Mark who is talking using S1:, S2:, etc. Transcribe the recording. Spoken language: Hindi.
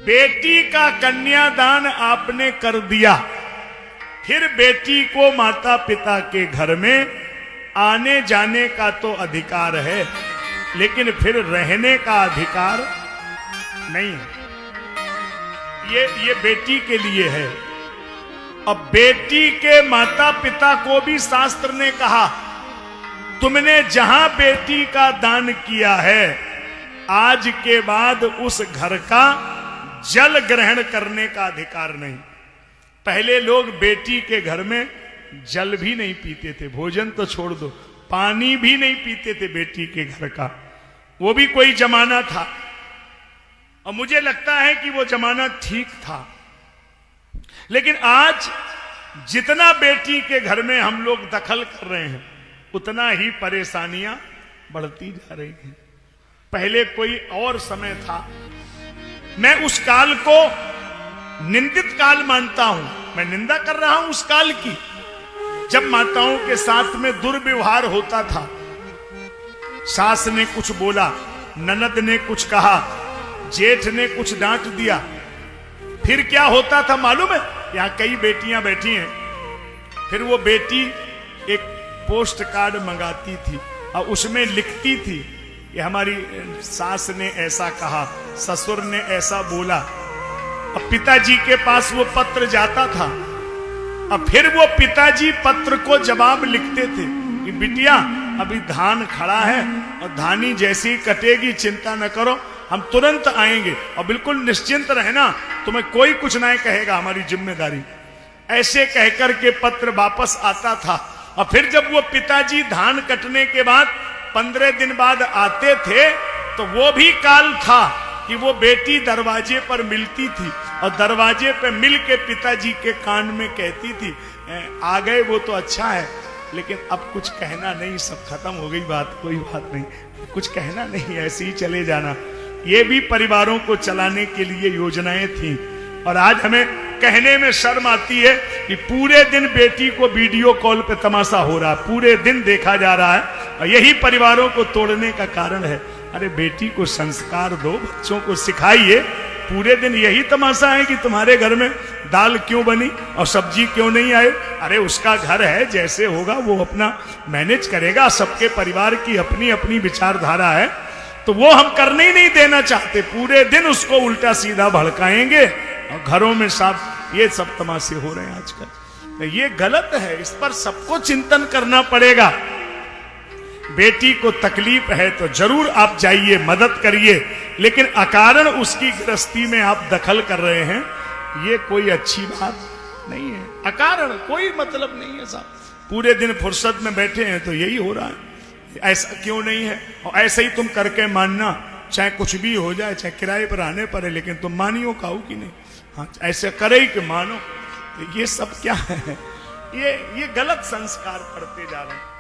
S1: बेटी का कन्यादान आपने कर दिया, फिर बेटी को माता पिता के घर में आने जाने का तो अधिकार है, लेकिन फिर रहने का अधिकार नहीं है। ये बेटी के लिए है। अब बेटी के माता पिता को भी शास्त्र ने कहा, तुमने जहां बेटी का दान किया है, आज के बाद उस घर का जल ग्रहण करने का अधिकार नहीं। पहले लोग बेटी के घर में जल भी नहीं पीते थे, भोजन तो छोड़ दो, पानी भी नहीं पीते थे बेटी के घर का। वो भी कोई जमाना था, और मुझे लगता है कि वो जमाना ठीक था। लेकिन आज जितना बेटी के घर में हम लोग दखल कर रहे हैं, उतना ही परेशानियां बढ़ती जा रही हैं। पहले कोई और समय था, मैं उस काल को निंदित काल मानता हूं, मैं निंदा कर रहा हूं उस काल की, जब माताओं के साथ में दुर्व्यवहार होता था। सास ने कुछ बोला, ननद ने कुछ कहा, जेठ ने कुछ डांट दिया, फिर क्या होता था मालूम है? यहां कई बेटियां बैठी हैं, फिर वो बेटी एक पोस्ट कार्ड मंगाती थी और उसमें लिखती थी, ये हमारी सास ने ऐसा कहा, ससुर ने ऐसा बोला। अब पिताजी के पास वो पत्र जाता था, अब फिर वो पिताजी पत्र को जवाब लिखते थे कि बिटिया अभी धान खड़ा है और धानी जैसी ही कटेगी, चिंता न करो, हम तुरंत आएंगे और बिल्कुल निश्चिंत रहना, तुम्हें कोई कुछ नहीं कहेगा, हमारी जिम्मेदारी। ऐसे कहकर के पत्र वापस आता था। और फिर जब वो पिताजी धान कटने के बाद 15 दिन बाद आते थे, तो वो भी काल था कि वो बेटी दरवाजे पर मिलती थी और दरवाजे पे मिल के पिताजी के कान में कहती थी, आ गए वो तो अच्छा है, लेकिन अब कुछ कहना नहीं, सब खत्म हो गई बात, कोई बात नहीं, कुछ कहना नहीं, ऐसे ही चले जाना। ये भी परिवारों को चलाने के लिए योजनाएं थी। और आज हमें कहने में शर्म आती है कि पूरे दिन बेटी को वीडियो कॉल पे तमाशा हो रहा है, पूरे दिन देखा जा रहा है, और यही परिवारों को तोड़ने का कारण है। अरे बेटी को संस्कार दो, बच्चों को सिखाइए। पूरे दिन यही तमाशा है कि तुम्हारे घर में दाल क्यों बनी और सब्जी क्यों नहीं आई। अरे उसका घर है, जैसे होगा वो अपना मैनेज करेगा, सबके परिवार की अपनी अपनी विचारधारा है, तो वो हम करने ही नहीं देना चाहते। पूरे दिन उसको उल्टा सीधा भड़काएंगे और घरों में सब ये सब तमाशे हो रहे हैं आजकल। तो ये गलत है, इस पर सबको चिंतन करना पड़ेगा। बेटी को तकलीफ है तो जरूर आप जाइए, मदद करिए, लेकिन अकारण उसकी गृहस्थी में आप दखल कर रहे हैं, ये कोई अच्छी बात नहीं है। अकारण कोई मतलब नहीं है साहब, पूरे दिन फुर्सत में बैठे हैं तो यही हो रहा है, ऐसा क्यों नहीं है, और ऐसे ही तुम करके मानना, चाहे कुछ भी हो जाए, चाहे किराए पर आने पड़े, लेकिन तुम मानियो खाओ कि नहीं, हाँ ऐसे करे ही कि मानो। तो ये सब क्या है? ये गलत संस्कार पढ़ते जा रहे हैं।